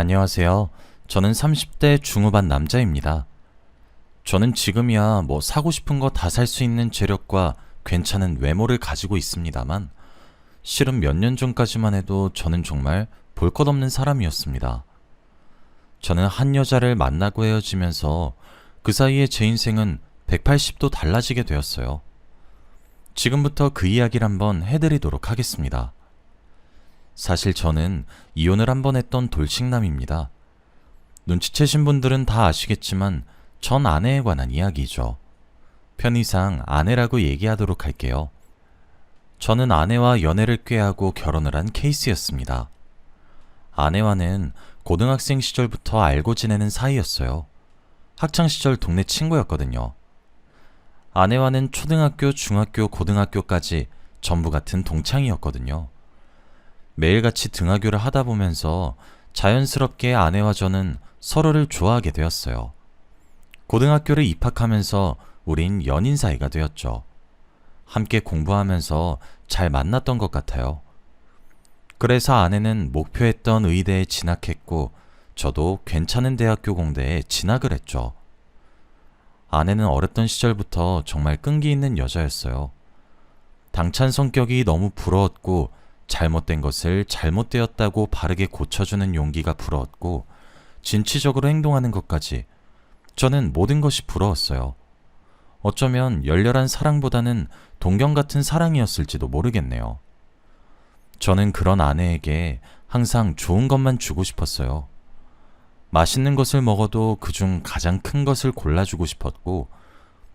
안녕하세요. 저는 30대 중후반 남자입니다. 저는 지금이야 사고 싶은 거 다 살 수 있는 재력과 괜찮은 외모를 가지고 있습니다만, 실은 몇 년 전까지만 해도 저는 정말 볼 것 없는 사람이었습니다. 저는 한 여자를 만나고 헤어지면서 그 사이에 제 인생은 180도 달라지게 되었어요. 지금부터 그 이야기를 한번 해드리도록 하겠습니다. 사실 저는 이혼을 한 번 했던 돌싱남입니다. 눈치채신 분들은 다 아시겠지만 전 아내에 관한 이야기죠. 편의상 아내라고 얘기하도록 할게요. 저는 아내와 연애를 꾀하고 결혼을 한 케이스였습니다. 아내와는 고등학생 시절부터 알고 지내는 사이였어요. 학창시절 동네 친구였거든요. 아내와는 초등학교, 중학교, 고등학교까지 전부 같은 동창이었거든요. 매일같이 등하교를 하다 보면서 자연스럽게 아내와 저는 서로를 좋아하게 되었어요. 고등학교를 입학하면서 우린 연인 사이가 되었죠. 함께 공부하면서 잘 만났던 것 같아요. 그래서 아내는 목표했던 의대에 진학했고, 저도 괜찮은 대학교 공대에 진학을 했죠. 아내는 어렸던 시절부터 정말 끈기 있는 여자였어요. 당찬 성격이 너무 부러웠고, 잘못된 것을 잘못되었다고 바르게 고쳐주는 용기가 부러웠고, 진취적으로 행동하는 것까지 저는 모든 것이 부러웠어요. 어쩌면 열렬한 사랑보다는 동경 같은 사랑이었을지도 모르겠네요. 저는 그런 아내에게 항상 좋은 것만 주고 싶었어요. 맛있는 것을 먹어도 그중 가장 큰 것을 골라주고 싶었고,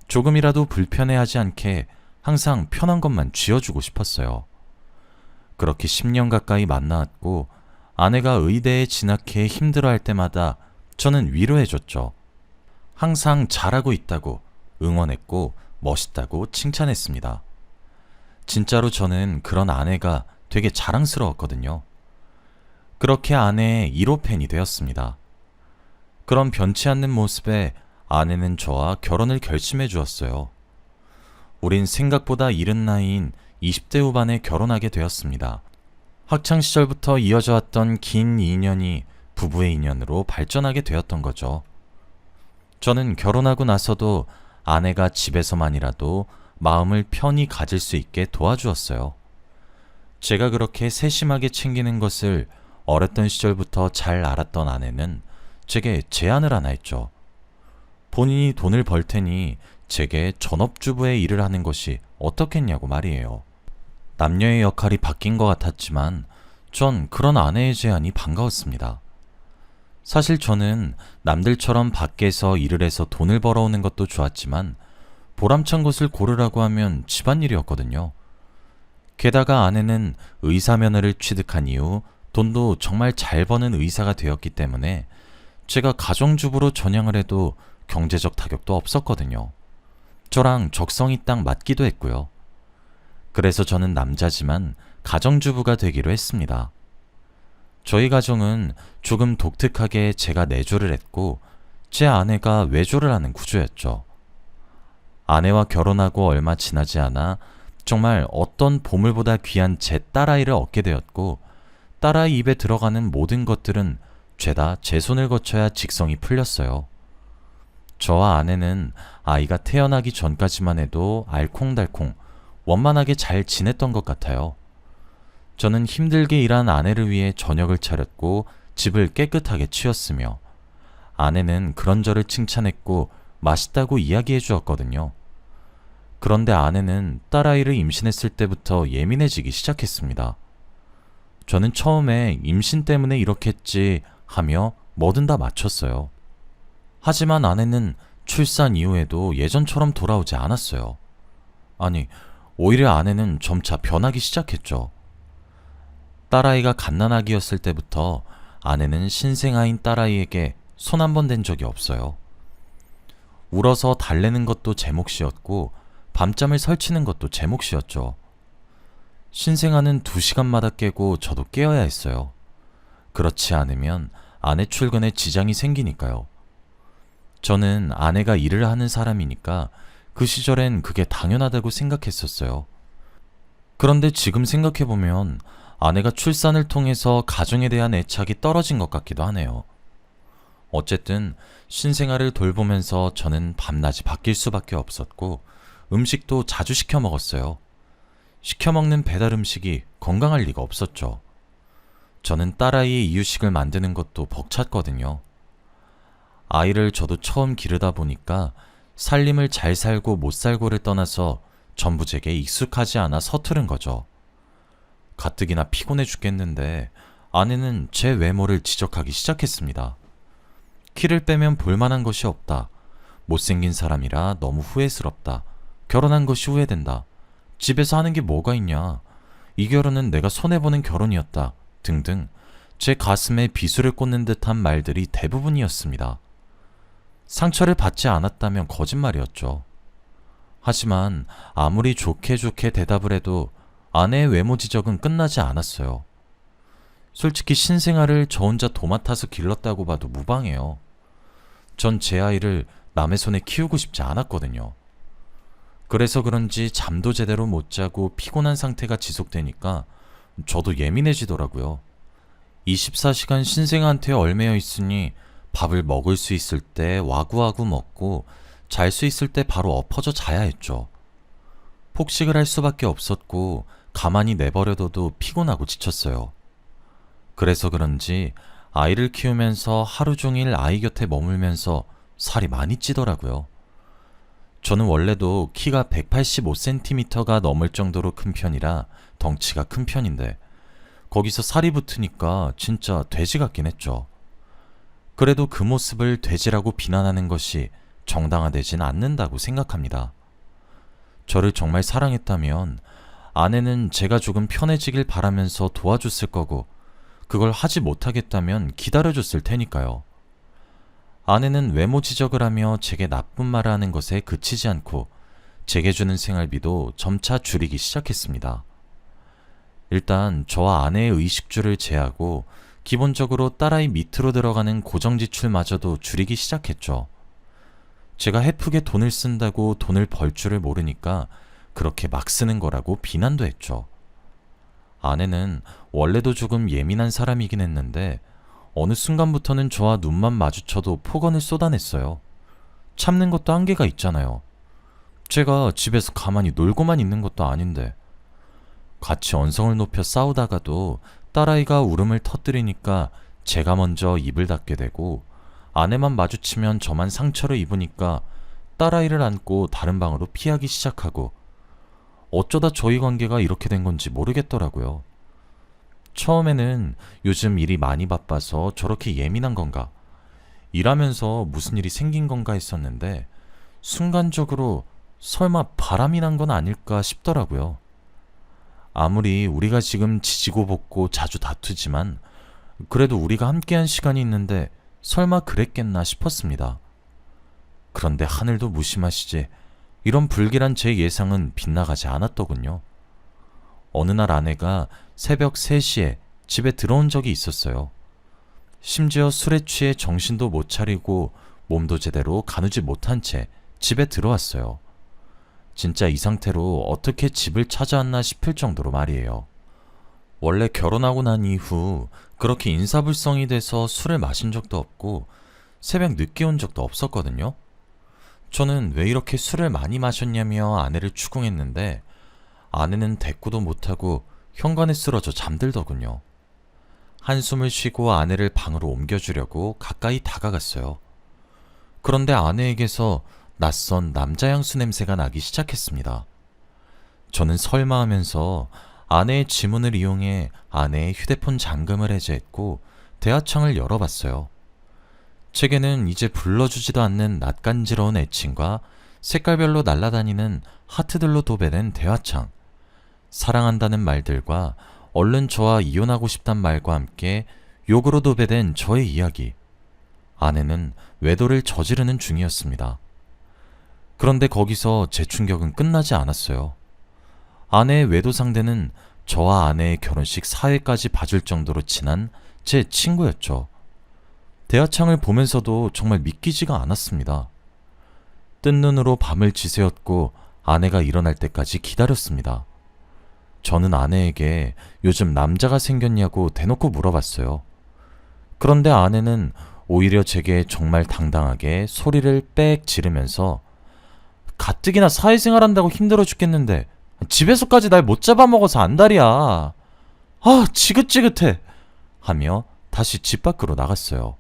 조금이라도 불편해하지 않게 항상 편한 것만 쥐어주고 싶었어요. 그렇게 10년 가까이 만나왔고, 아내가 의대에 진학해 힘들어할 때마다 저는 위로해줬죠. 항상 잘하고 있다고 응원했고, 멋있다고 칭찬했습니다. 진짜로 저는 그런 아내가 되게 자랑스러웠거든요. 그렇게 아내의 1호 팬이 되었습니다. 그런 변치 않는 모습에 아내는 저와 결혼을 결심해 주었어요. 우린 생각보다 이른 나이인 20대 후반에 결혼하게 되었습니다. 학창시절부터 이어져 왔던 긴 인연이 부부의 인연으로 발전하게 되었던 거죠. 저는 결혼하고 나서도 아내가 집에서만이라도 마음을 편히 가질 수 있게 도와주었어요. 제가 그렇게 세심하게 챙기는 것을 어렸던 시절부터 잘 알았던 아내는 제게 제안을 하나 했죠. 본인이 돈을 벌 테니 제게 전업주부의 일을 하는 것이 어떻겠냐고 말이에요. 남녀의 역할이 바뀐 것 같았지만 전 그런 아내의 제안이 반가웠습니다. 사실 저는 남들처럼 밖에서 일을 해서 돈을 벌어오는 것도 좋았지만 보람찬 것을 고르라고 하면 집안일이었거든요. 게다가 아내는 의사 면허를 취득한 이후 돈도 정말 잘 버는 의사가 되었기 때문에 제가 가정주부로 전향을 해도 경제적 타격도 없었거든요. 저랑 적성이 딱 맞기도 했고요. 그래서 저는 남자지만 가정주부가 되기로 했습니다. 저희 가정은 조금 독특하게 제가 내조를 했고, 제 아내가 외조를 하는 구조였죠. 아내와 결혼하고 얼마 지나지 않아 정말 어떤 보물보다 귀한 제 딸아이를 얻게 되었고, 딸아이 입에 들어가는 모든 것들은 죄다 제 손을 거쳐야 직성이 풀렸어요. 저와 아내는 아이가 태어나기 전까지만 해도 알콩달콩 원만하게 잘 지냈던 것 같아요. 저는 힘들게 일한 아내를 위해 저녁을 차렸고 집을 깨끗하게 치웠으며, 아내는 그런 저를 칭찬했고 맛있다고 이야기해 주었거든요. 그런데 아내는 딸아이를 임신했을 때부터 예민해지기 시작했습니다. 저는 처음에 임신 때문에 이렇게 했지 하며 뭐든 다 맞췄어요. 하지만 아내는 출산 이후에도 예전처럼 돌아오지 않았어요. 아니, 오히려 아내는 점차 변하기 시작했죠. 딸아이가 갓난아기였을 때부터 아내는 신생아인 딸아이에게 손 한 번 댄 적이 없어요. 울어서 달래는 것도 제 몫이었고, 밤잠을 설치는 것도 제 몫이었죠. 신생아는 2시간마다 깨고 저도 깨어야 했어요. 그렇지 않으면 아내 출근에 지장이 생기니까요. 저는 아내가 일을 하는 사람이니까 그 시절엔 그게 당연하다고 생각했었어요. 그런데 지금 생각해보면 아내가 출산을 통해서 가정에 대한 애착이 떨어진 것 같기도 하네요. 어쨌든 신생아를 돌보면서 저는 밤낮이 바뀔 수밖에 없었고 음식도 자주 시켜 먹었어요. 시켜 먹는 배달 음식이 건강할 리가 없었죠. 저는 딸아이의 이유식을 만드는 것도 벅찼거든요. 아이를 저도 처음 기르다 보니까 살림을 잘 살고 못 살고를 떠나서 전부 제게 익숙하지 않아 서투른 거죠. 가뜩이나 피곤해 죽겠는데 아내는 제 외모를 지적하기 시작했습니다. 키를 빼면 볼만한 것이 없다. 못생긴 사람이라 너무 후회스럽다. 결혼한 것이 후회된다. 집에서 하는 게 뭐가 있냐. 이 결혼은 내가 손해보는 결혼이었다. 등등 제 가슴에 비수를 꽂는 듯한 말들이 대부분이었습니다. 상처를 받지 않았다면 거짓말이었죠. 하지만 아무리 좋게 좋게 대답을 해도 아내의 외모 지적은 끝나지 않았어요. 솔직히 신생아를 저 혼자 도맡아서 길렀다고 봐도 무방해요. 전 제 아이를 남의 손에 키우고 싶지 않았거든요. 그래서 그런지 잠도 제대로 못 자고 피곤한 상태가 지속되니까 저도 예민해지더라고요. 24시간 신생아한테 얽매여 있으니 밥을 먹을 수 있을 때 와구와구 먹고 잘 수 있을 때 바로 엎어져 자야 했죠. 폭식을 할 수밖에 없었고 가만히 내버려둬도 피곤하고 지쳤어요. 그래서 그런지 아이를 키우면서 하루 종일 아이 곁에 머물면서 살이 많이 찌더라고요. 저는 원래도 키가 185cm가 넘을 정도로 큰 편이라 덩치가 큰 편인데 거기서 살이 붙으니까 진짜 돼지 같긴 했죠. 그래도 그 모습을 돼지라고 비난하는 것이 정당화되진 않는다고 생각합니다. 저를 정말 사랑했다면 아내는 제가 조금 편해지길 바라면서 도와줬을 거고 그걸 하지 못하겠다면 기다려줬을 테니까요. 아내는 외모 지적을 하며 제게 나쁜 말을 하는 것에 그치지 않고 제게 주는 생활비도 점차 줄이기 시작했습니다. 일단 저와 아내의 의식주를 제하고 기본적으로 딸아이 밑으로 들어가는 고정 지출마저도 줄이기 시작했죠. 제가 헤프게 돈을 쓴다고 돈을 벌 줄을 모르니까 그렇게 막 쓰는 거라고 비난도 했죠. 아내는 원래도 조금 예민한 사람이긴 했는데 어느 순간부터는 저와 눈만 마주쳐도 폭언을 쏟아냈어요. 참는 것도 한계가 있잖아요. 제가 집에서 가만히 놀고만 있는 것도 아닌데. 같이 언성을 높여 싸우다가도 딸아이가 울음을 터뜨리니까 제가 먼저 입을 닫게 되고 아내만 마주치면 저만 상처를 입으니까 딸아이를 안고 다른 방으로 피하기 시작하고 어쩌다 저희 관계가 이렇게 된 건지 모르겠더라고요. 처음에는 요즘 일이 많이 바빠서 저렇게 예민한 건가, 일하면서 무슨 일이 생긴 건가 했었는데 순간적으로 설마 바람이 난 건 아닐까 싶더라고요. 아무리 우리가 지금 지지고 볶고 자주 다투지만 그래도 우리가 함께한 시간이 있는데 설마 그랬겠나 싶었습니다. 그런데 하늘도 무심하시지 이런 불길한 제 예상은 빗나가지 않았더군요. 어느 날 아내가 새벽 3시에 집에 들어온 적이 있었어요. 심지어 술에 취해 정신도 못 차리고 몸도 제대로 가누지 못한 채 집에 들어왔어요. 진짜 이 상태로 어떻게 집을 찾아왔나 싶을 정도로 말이에요. 원래 결혼하고 난 이후 그렇게 인사불성이 돼서 술을 마신 적도 없고 새벽 늦게 온 적도 없었거든요. 저는 왜 이렇게 술을 많이 마셨냐며 아내를 추궁했는데 아내는 대꾸도 못하고 현관에 쓰러져 잠들더군요. 한숨을 쉬고 아내를 방으로 옮겨주려고 가까이 다가갔어요. 그런데 아내에게서 낯선 남자 향수 냄새가 나기 시작했습니다. 저는 설마 하면서 아내의 지문을 이용해 아내의 휴대폰 잠금을 해제했고 대화창을 열어봤어요. 제게는 이제 불러주지도 않는 낯간지러운 애칭과 색깔별로 날아다니는 하트들로 도배된 대화창, 사랑한다는 말들과 얼른 저와 이혼하고 싶단 말과 함께 욕으로 도배된 저의 이야기. 아내는 외도를 저지르는 중이었습니다. 그런데 거기서 제 충격은 끝나지 않았어요. 아내의 외도 상대는 저와 아내의 결혼식 사회까지 봐줄 정도로 친한 제 친구였죠. 대화창을 보면서도 정말 믿기지가 않았습니다. 뜬 눈으로 밤을 지새웠고 아내가 일어날 때까지 기다렸습니다. 저는 아내에게 요즘 남자가 생겼냐고 대놓고 물어봤어요. 그런데 아내는 오히려 제게 정말 당당하게 소리를 빽 지르면서 가뜩이나 사회생활한다고 힘들어 죽겠는데 집에서까지 날 못 잡아먹어서 안달이야. 아, 지긋지긋해. 하며 다시 집 밖으로 나갔어요.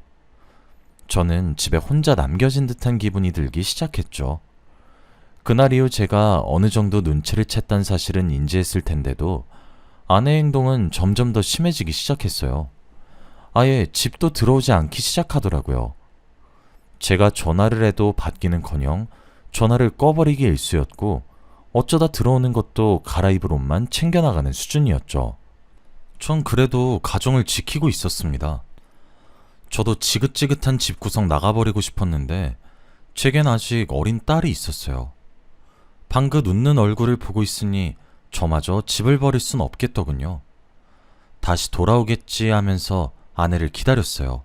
저는 집에 혼자 남겨진 듯한 기분이 들기 시작했죠. 그날 이후 제가 어느 정도 눈치를 챘단 사실은 인지했을 텐데도 아내의 행동은 점점 더 심해지기 시작했어요. 아예 집도 들어오지 않기 시작하더라고요. 제가 전화를 해도 받기는커녕 전화를 꺼버리기 일쑤였고 어쩌다 들어오는 것도 갈아입을 옷만 챙겨나가는 수준이었죠. 전 그래도 가정을 지키고 있었습니다. 저도 지긋지긋한 집구석 나가버리고 싶었는데 제겐 아직 어린 딸이 있었어요. 방긋 웃는 얼굴을 보고 있으니 저마저 집을 버릴 순 없겠더군요. 다시 돌아오겠지 하면서 아내를 기다렸어요.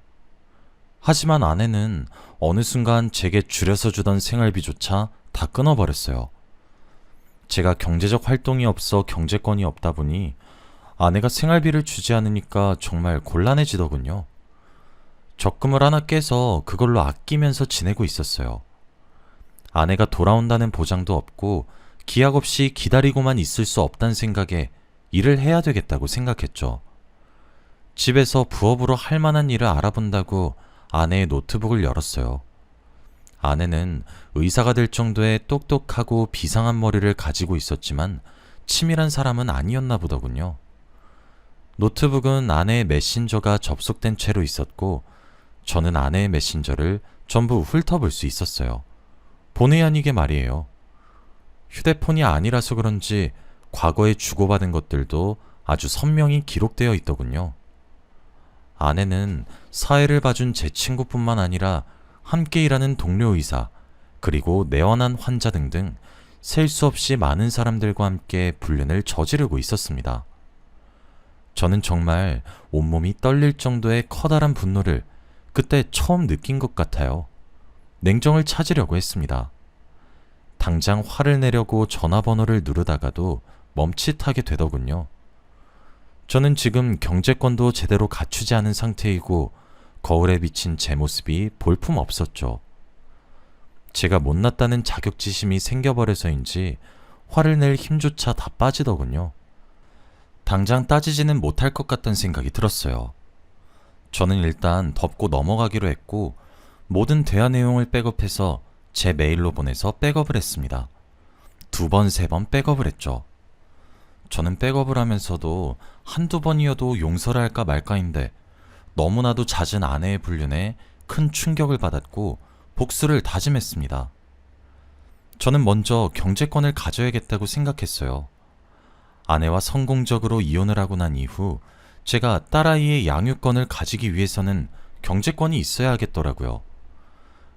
하지만 아내는 어느 순간 제게 줄여서 주던 생활비조차 다 끊어버렸어요. 제가 경제적 활동이 없어 경제권이 없다 보니 아내가 생활비를 주지 않으니까 정말 곤란해지더군요. 적금을 하나 깨서 그걸로 아끼면서 지내고 있었어요. 아내가 돌아온다는 보장도 없고 기약 없이 기다리고만 있을 수 없다는 생각에 일을 해야 되겠다고 생각했죠. 집에서 부업으로 할 만한 일을 알아본다고 아내의 노트북을 열었어요. 아내는 의사가 될 정도의 똑똑하고 비상한 머리를 가지고 있었지만 치밀한 사람은 아니었나 보더군요. 노트북은 아내의 메신저가 접속된 채로 있었고 저는 아내의 메신저를 전부 훑어볼 수 있었어요. 본의 아니게 말이에요. 휴대폰이 아니라서 그런지 과거에 주고받은 것들도 아주 선명히 기록되어 있더군요. 아내는 사회를 봐준 제 친구뿐만 아니라 함께 일하는 동료 의사, 그리고 내원한 환자 등등 셀 수 없이 많은 사람들과 함께 불륜을 저지르고 있었습니다. 저는 정말 온몸이 떨릴 정도의 커다란 분노를 그때 처음 느낀 것 같아요. 냉정을 찾으려고 했습니다. 당장 화를 내려고 전화번호를 누르다가도 멈칫하게 되더군요. 저는 지금 경제권도 제대로 갖추지 않은 상태이고 거울에 비친 제 모습이 볼품 없었죠. 제가 못났다는 자격지심이 생겨버려서인지 화를 낼 힘조차 다 빠지더군요. 당장 따지지는 못할 것 같다는 생각이 들었어요. 저는 일단 덮고 넘어가기로 했고 모든 대화 내용을 백업해서 제 메일로 보내서 백업을 했습니다. 2번, 3번 백업을 했죠. 저는 백업을 하면서도 한두 번이어도 용서를 할까 말까인데 너무나도 잦은 아내의 불륜에 큰 충격을 받았고 복수를 다짐했습니다. 저는 먼저 경제권을 가져야겠다고 생각했어요. 아내와 성공적으로 이혼을 하고 난 이후 제가 딸아이의 양육권을 가지기 위해서는 경제권이 있어야 하겠더라고요.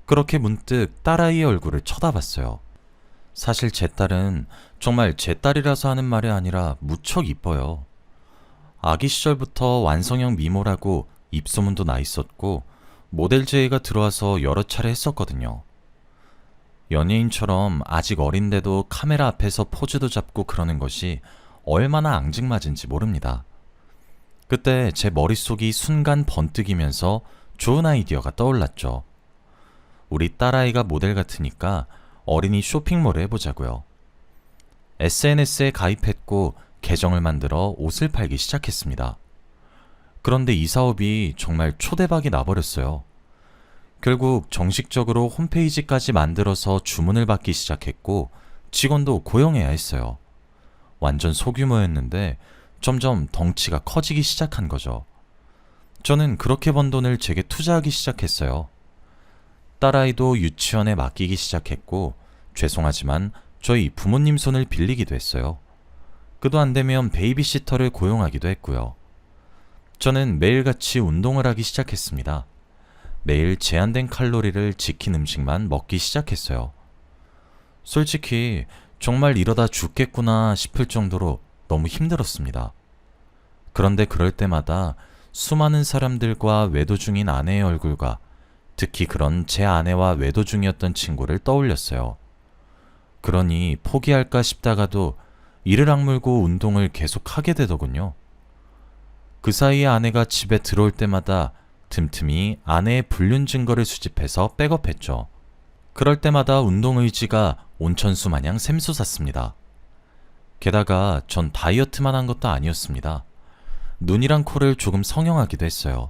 그렇게 문득 딸아이의 얼굴을 쳐다봤어요. 사실 제 딸은 정말 제 딸이라서 하는 말이 아니라 무척 이뻐요. 아기 시절부터 완성형 미모라고 입소문도 나 있었고 모델 제의가 들어와서 여러 차례 했었거든요. 연예인처럼 아직 어린데도 카메라 앞에서 포즈도 잡고 그러는 것이 얼마나 앙증맞은지 모릅니다. 그때 제 머릿속이 순간 번뜩이면서 좋은 아이디어가 떠올랐죠. 우리 딸아이가 모델 같으니까 어린이 쇼핑몰을 해보자고요. SNS에 가입했고 계정을 만들어 옷을 팔기 시작했습니다. 그런데 이 사업이 정말 초대박이 나버렸어요. 결국 정식적으로 홈페이지까지 만들어서 주문을 받기 시작했고 직원도 고용해야 했어요. 완전 소규모였는데 점점 덩치가 커지기 시작한 거죠. 저는 그렇게 번 돈을 제게 투자하기 시작했어요. 딸아이도 유치원에 맡기기 시작했고 죄송하지만 저희 부모님 손을 빌리기도 했어요. 그도 안 되면 베이비시터를 고용하기도 했고요. 저는 매일같이 운동을 하기 시작했습니다. 매일 제한된 칼로리를 지킨 음식만 먹기 시작했어요. 솔직히 정말 이러다 죽겠구나 싶을 정도로 너무 힘들었습니다. 그런데 그럴 때마다 수많은 사람들과 외도 중인 아내의 얼굴과 특히 그런 제 아내와 외도 중이었던 친구를 떠올렸어요. 그러니 포기할까 싶다가도 이를 악물고 운동을 계속 하게 되더군요. 그 사이에 아내가 집에 들어올 때마다 틈틈이 아내의 불륜 증거를 수집해서 백업했죠. 그럴 때마다 운동 의지가 온천수 마냥 샘솟았습니다. 게다가 전 다이어트만 한 것도 아니었습니다. 눈이랑 코를 조금 성형하기도 했어요.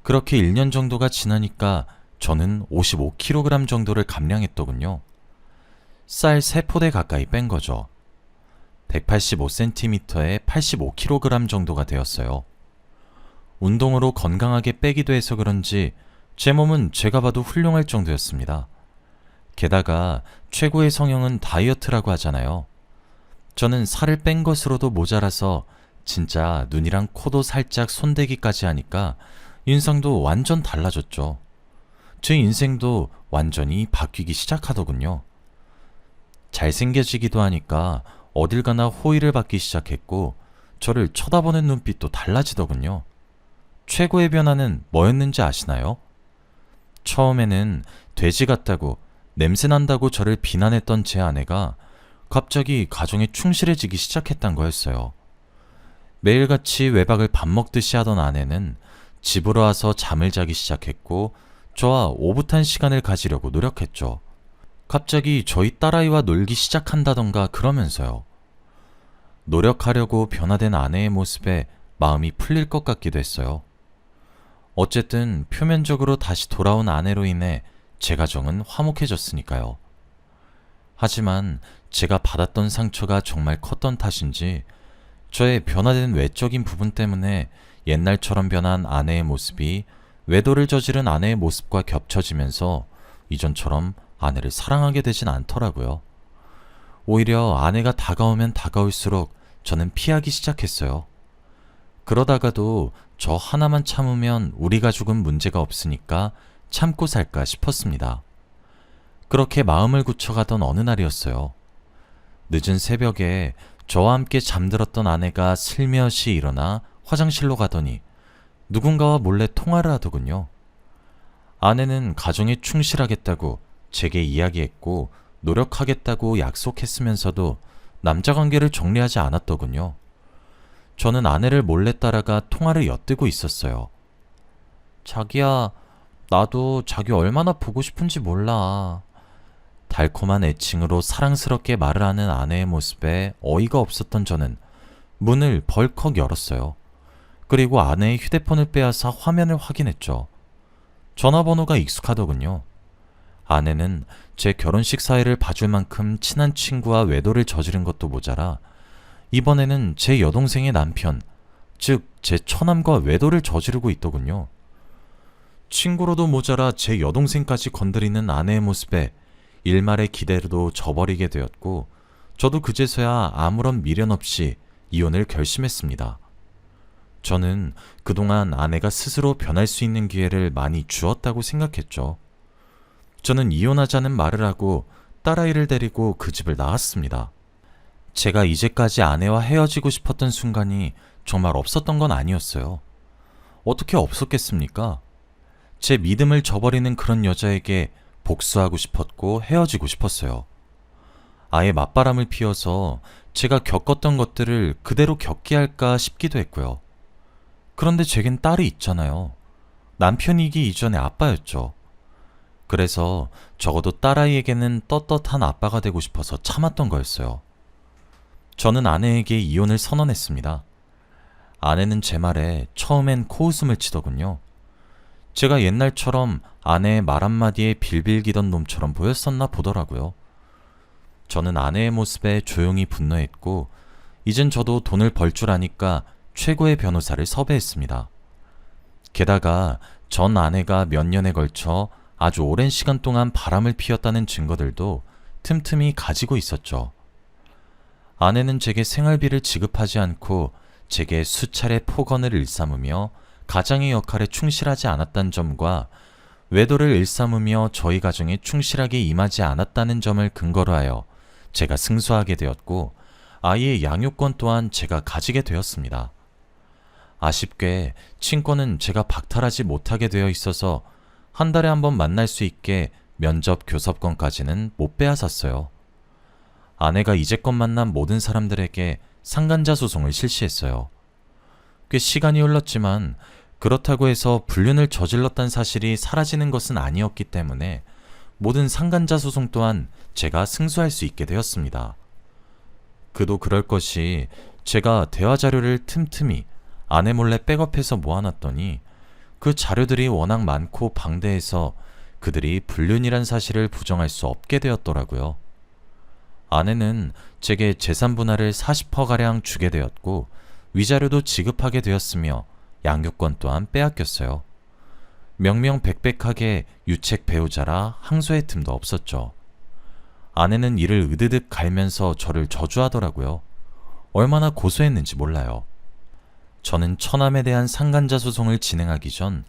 그렇게 1년 정도가 지나니까 저는 55kg 정도를 감량했더군요. 쌀 3포대 가까이 뺀 거죠. 185cm에 85kg 정도가 되었어요. 운동으로 건강하게 빼기도 해서 그런지 제 몸은 제가 봐도 훌륭할 정도였습니다. 게다가 최고의 성형은 다이어트라고 하잖아요. 저는 살을 뺀 것으로도 모자라서 진짜 눈이랑 코도 살짝 손대기까지 하니까 인상도 완전 달라졌죠. 제 인생도 완전히 바뀌기 시작하더군요. 잘생겨지기도 하니까 어딜 가나 호의를 받기 시작했고 저를 쳐다보는 눈빛도 달라지더군요. 최고의 변화는 뭐였는지 아시나요? 처음에는 돼지 같다고 냄새난다고 저를 비난했던 제 아내가 갑자기 가정에 충실해지기 시작했단 거였어요. 매일같이 외박을 밥 먹듯이 하던 아내는 집으로 와서 잠을 자기 시작했고 저와 오붓한 시간을 가지려고 노력했죠. 갑자기 저희 딸아이와 놀기 시작한다던가 그러면서요. 노력하려고 변화된 아내의 모습에 마음이 풀릴 것 같기도 했어요. 어쨌든 표면적으로 다시 돌아온 아내로 인해 제 가정은 화목해졌으니까요. 하지만 제가 받았던 상처가 정말 컸던 탓인지 저의 변화된 외적인 부분 때문에 옛날처럼 변한 아내의 모습이 외도를 저지른 아내의 모습과 겹쳐지면서 이전처럼 아내를 사랑하게 되진 않더라고요. 오히려 아내가 다가오면 다가올수록 저는 피하기 시작했어요. 그러다가도 저 하나만 참으면 우리 가족은 문제가 없으니까 참고 살까 싶었습니다. 그렇게 마음을 굳혀가던 어느 날이었어요. 늦은 새벽에 저와 함께 잠들었던 아내가 슬며시 일어나 화장실로 가더니 누군가와 몰래 통화를 하더군요. 아내는 가정에 충실하겠다고 제게 이야기했고 노력하겠다고 약속했으면서도 남자 관계를 정리하지 않았더군요. 저는 아내를 몰래 따라가 통화를 엿들고 있었어요. 자기야, 나도 자기 얼마나 보고 싶은지 몰라. 달콤한 애칭으로 사랑스럽게 말을 하는 아내의 모습에 어이가 없었던 저는 문을 벌컥 열었어요. 그리고 아내의 휴대폰을 빼앗아 화면을 확인했죠. 전화번호가 익숙하더군요. 아내는 제 결혼식 사회를 봐줄 만큼 친한 친구와 외도를 저지른 것도 모자라 이번에는 제 여동생의 남편, 즉 제 처남과 외도를 저지르고 있더군요. 친구로도 모자라 제 여동생까지 건드리는 아내의 모습에 일말의 기대도 저버리게 되었고 저도 그제서야 아무런 미련 없이 이혼을 결심했습니다. 저는 그동안 아내가 스스로 변할 수 있는 기회를 많이 주었다고 생각했죠. 저는 이혼하자는 말을 하고 딸아이를 데리고 그 집을 나왔습니다. 제가 이제까지 아내와 헤어지고 싶었던 순간이 정말 없었던 건 아니었어요. 어떻게 없었겠습니까? 제 믿음을 저버리는 그런 여자에게 복수하고 싶었고 헤어지고 싶었어요. 아예 맞바람을 피워서 제가 겪었던 것들을 그대로 겪게 할까 싶기도 했고요. 그런데 제겐 딸이 있잖아요. 남편이기 이전에 아빠였죠. 그래서 적어도 딸아이에게는 떳떳한 아빠가 되고 싶어서 참았던 거였어요. 저는 아내에게 이혼을 선언했습니다. 아내는 제 말에 처음엔 코웃음을 치더군요. 제가 옛날처럼 아내의 말 한마디에 빌빌기던 놈처럼 보였었나 보더라고요. 저는 아내의 모습에 조용히 분노했고 이젠 저도 돈을 벌 줄 아니까 최고의 변호사를 섭외했습니다. 게다가 전 아내가 몇 년에 걸쳐 아주 오랜 시간 동안 바람을 피웠다는 증거들도 틈틈이 가지고 있었죠. 아내는 제게 생활비를 지급하지 않고 제게 수차례 폭언을 일삼으며 가장의 역할에 충실하지 않았다는 점과 외도를 일삼으며 저희 가정에 충실하게 임하지 않았다는 점을 근거로 하여 제가 승소하게 되었고 아이의 양육권 또한 제가 가지게 되었습니다. 아쉽게 친권은 제가 박탈하지 못하게 되어 있어서 한 달에 한 번 만날 수 있게 면접 교섭권까지는 못 빼앗았어요. 아내가 이제껏 만난 모든 사람들에게 상간자 소송을 실시했어요. 꽤 시간이 흘렀지만 그렇다고 해서 불륜을 저질렀다는 사실이 사라지는 것은 아니었기 때문에 모든 상간자 소송 또한 제가 승소할 수 있게 되었습니다. 그도 그럴 것이 제가 대화 자료를 틈틈이 아내 몰래 백업해서 모아놨더니 그 자료들이 워낙 많고 방대해서 그들이 불륜이란 사실을 부정할 수 없게 되었더라고요. 아내는 제게 재산 분할을 40%가량 주게 되었고 위자료도 지급하게 되었으며 양육권 또한 빼앗겼어요. 명명백백하게 유책 배우자라 항소의 틈도 없었죠. 아내는 이를 으드득 갈면서 저를 저주하더라고요. 얼마나 고소했는지 몰라요. 저는 처남에 대한 상간자 소송을 진행하기 전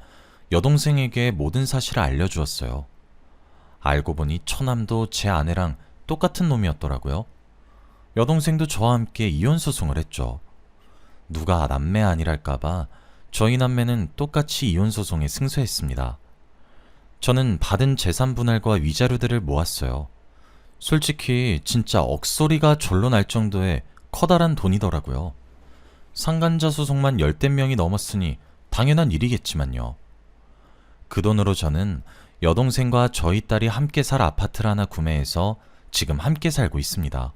여동생에게 모든 사실을 알려주었어요. 알고 보니 처남도 제 아내랑 똑같은 놈이었더라고요. 여동생도 저와 함께 이혼 소송을 했죠. 누가 남매 아니랄까봐 저희 남매는 똑같이 이혼 소송에 승소했습니다. 저는 받은 재산 분할과 위자료들을 모았어요. 솔직히 진짜 억소리가 절로 날 정도의 커다란 돈이더라고요. 상간자 소송만 10대 명이 넘었으니 당연한 일이겠지만요. 그 돈으로 저는 여동생과 저희 딸이 함께 살 아파트를 하나 구매해서 지금 함께 살고 있습니다.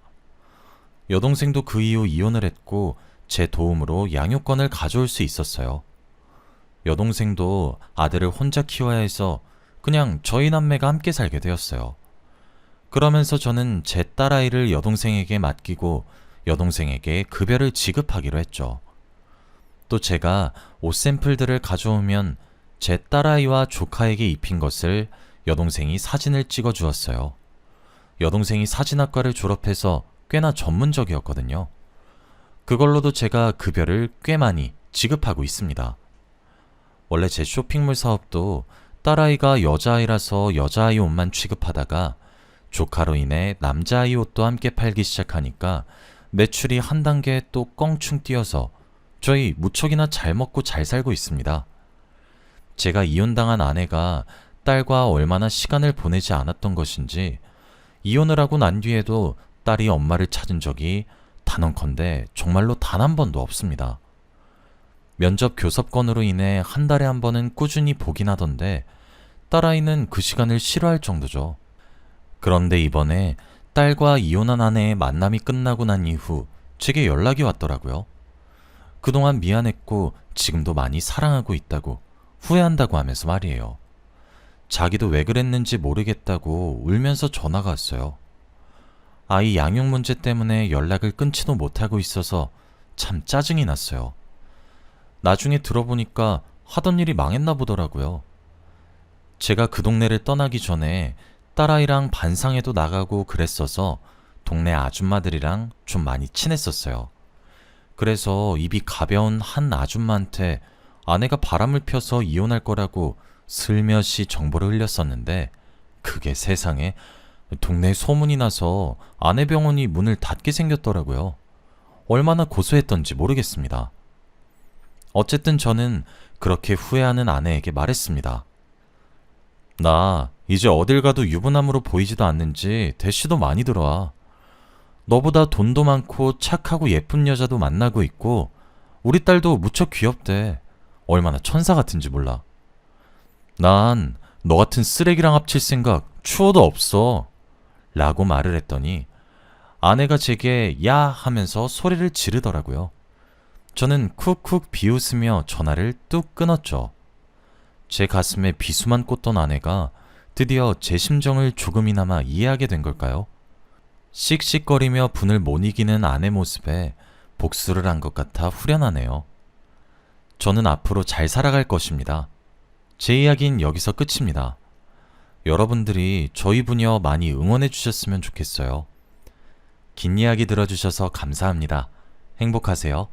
여동생도 그 이후 이혼을 했고 제 도움으로 양육권을 가져올 수 있었어요. 여동생도 아들을 혼자 키워야 해서 그냥 저희 남매가 함께 살게 되었어요. 그러면서 저는 제 딸아이를 여동생에게 맡기고 여동생에게 급여를 지급하기로 했죠. 또 제가 옷 샘플들을 가져오면 제 딸아이와 조카에게 입힌 것을 여동생이 사진을 찍어 주었어요. 여동생이 사진학과를 졸업해서 꽤나 전문적이었거든요. 그걸로도 제가 급여를 꽤 많이 지급하고 있습니다. 원래 제 쇼핑몰 사업도 딸아이가 여자아이라서 여자아이 옷만 취급하다가 조카로 인해 남자아이 옷도 함께 팔기 시작하니까 매출이 한 단계 또 껑충 뛰어서 저희 무척이나 잘 먹고 잘 살고 있습니다. 제가 이혼당한 아내가 딸과 얼마나 시간을 보내지 않았던 것인지 이혼을 하고 난 뒤에도 딸이 엄마를 찾은 적이 단언컨대 정말로 단 한 번도 없습니다. 면접 교섭권으로 인해 한 달에 한 번은 꾸준히 보긴 하던데 딸아이는 그 시간을 싫어할 정도죠. 그런데 이번에 딸과 이혼한 아내의 만남이 끝나고 난 이후 제게 연락이 왔더라고요. 그동안 미안했고 지금도 많이 사랑하고 있다고 후회한다고 하면서 말이에요. 자기도 왜 그랬는지 모르겠다고 울면서 전화가 왔어요. 아이 양육 문제 때문에 연락을 끊지도 못하고 있어서 참 짜증이 났어요. 나중에 들어보니까 하던 일이 망했나 보더라고요. 제가 그 동네를 떠나기 전에 딸아이랑 반상회도 나가고 그랬어서 동네 아줌마들이랑 좀 많이 친했었어요. 그래서 입이 가벼운 한 아줌마한테 아내가 바람을 펴서 이혼할 거라고 슬며시 정보를 흘렸었는데 그게 세상에 동네에 소문이 나서 아내 병원이 문을 닫게 생겼더라고요. 얼마나 고소했던지 모르겠습니다. 어쨌든 저는 그렇게 후회하는 아내에게 말했습니다. 나 이제 어딜 가도 유부남으로 보이지도 않는지 대시도 많이 들어와. 너보다 돈도 많고 착하고 예쁜 여자도 만나고 있고 우리 딸도 무척 귀엽대. 얼마나 천사 같은지 몰라. 난 너 같은 쓰레기랑 합칠 생각 추워도 없어. 라고 말을 했더니 아내가 제게 야 하면서 소리를 지르더라고요. 저는 쿡쿡 비웃으며 전화를 뚝 끊었죠. 제 가슴에 비수만 꽂던 아내가 드디어 제 심정을 조금이나마 이해하게 된 걸까요? 씩씩거리며 분을 못 이기는 아내 모습에 복수를 한 것 같아 후련하네요. 저는 앞으로 잘 살아갈 것입니다. 제 이야기는 여기서 끝입니다. 여러분들이 저희 부녀 많이 응원해 주셨으면 좋겠어요. 긴 이야기 들어주셔서 감사합니다. 행복하세요.